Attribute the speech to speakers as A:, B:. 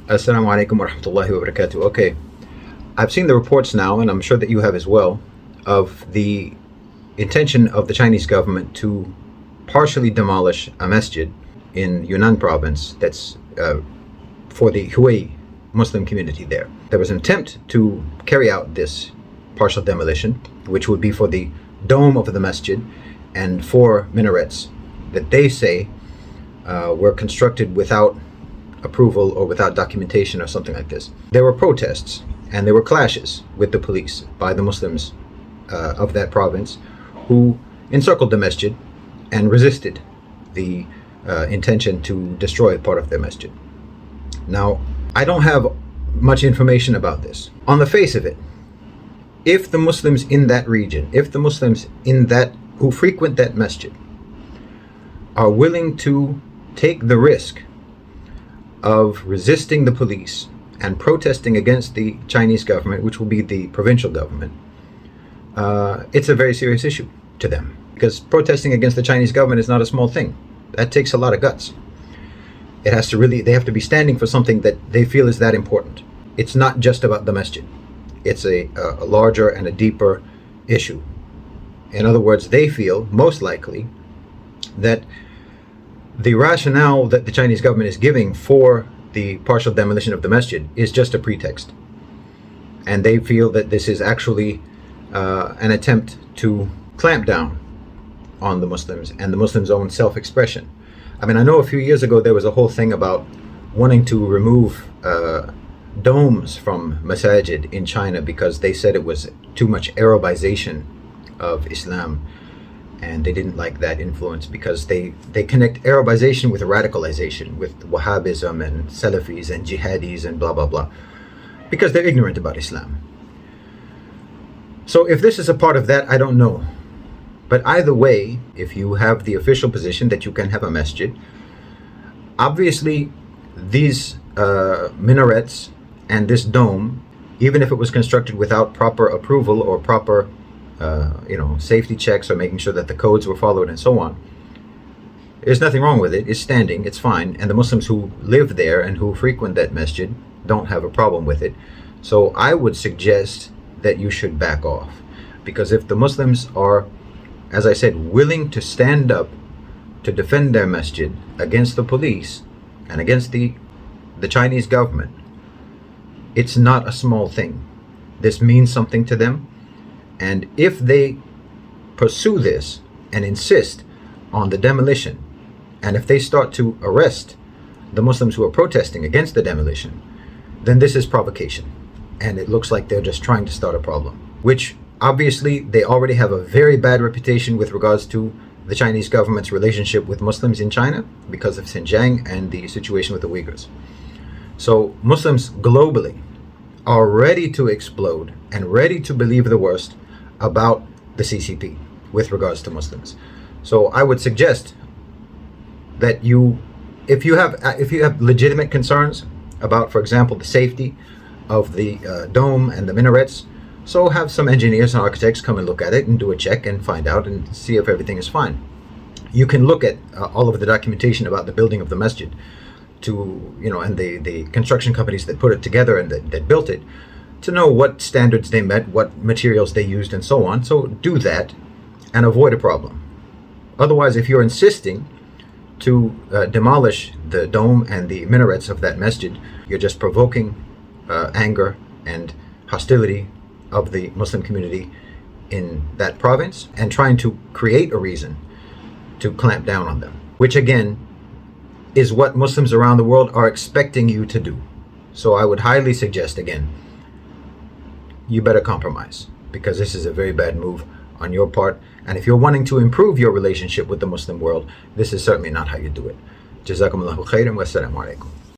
A: Assalamu alaikum wa rahmatullahi wa barakatuh. Okay, I've seen the reports now, and I'm sure that you have as well, of the intention of the Chinese government to partially demolish a masjid in Yunnan province that's for the Hui Muslim community there. There was an attempt to carry out this partial demolition, which would be for the dome of the masjid and 4 minarets that they say were constructed without approval or without documentation or something like this. There were protests and there were clashes with the police by the Muslims of that province, who encircled the masjid and resisted the intention to destroy part of their masjid. Now, I don't have much information about this. On the face of it, if the Muslims in that region, if the Muslims in that who frequent that masjid are willing to take the risk of resisting the police and protesting against the Chinese government, which will be the provincial government, it's a very serious issue to them, because protesting against the Chinese government is not a small thing. That takes a lot of guts. It has to really, they have to be standing for something that they feel is that important. It's not just about the masjid. It's a larger and a deeper issue. In other words, they feel most likely that the rationale that the Chinese government is giving for the partial demolition of the masjid is just a pretext. And they feel that this is actually an attempt to clamp down on the Muslims and the Muslims' own self-expression. I mean, I know a few years ago there was a whole thing about wanting to remove domes from masajid in China because they said it was too much Arabization of Islam. And they didn't like that influence because they connect Arabization with radicalization, with Wahhabism and Salafis and Jihadis and blah, blah, blah, because they're ignorant about Islam. So if this is a part of that, I don't know. But either way, if you have the official position that you can have a masjid, obviously these minarets and this dome, even if it was constructed without proper approval or proper safety checks or making sure that the codes were followed and so on, there's nothing wrong with it. It's standing, it's fine, and the Muslims who live there and who frequent that masjid don't have a problem with it. So I would suggest that you should back off, because if the Muslims are, as I said, willing to stand up to defend their masjid against the police and against the Chinese government, it's not a small thing. This means something to them. And if they pursue this and insist on the demolition, and if they start to arrest the Muslims who are protesting against the demolition, then this is provocation. And it looks like they're just trying to start a problem, which obviously they already have a very bad reputation with regards to the Chinese government's relationship with Muslims in China because of Xinjiang and the situation with the Uyghurs. So Muslims globally are ready to explode and ready to believe the worst about the CCP with regards to Muslims. So I would suggest that if you have legitimate concerns about, for example, the safety of the dome and the minarets, so have some engineers and architects come and look at it and do a check and find out and see if everything is fine. You can look at all of the documentation about the building of the masjid and the construction companies that put it together and that built it, to know what standards they met, what materials they used, and so on. So do that and avoid a problem. Otherwise, if you're insisting to demolish the dome and the minarets of that masjid, you're just provoking anger and hostility of the Muslim community in that province and trying to create a reason to clamp down on them, which again is what Muslims around the world are expecting you to do. So I would highly suggest, again, you better compromise, because this is a very bad move on your part. And if you're wanting to improve your relationship with the Muslim world, this is certainly not how you do it. Jazakumullahu khairan wa assalamu alaikum.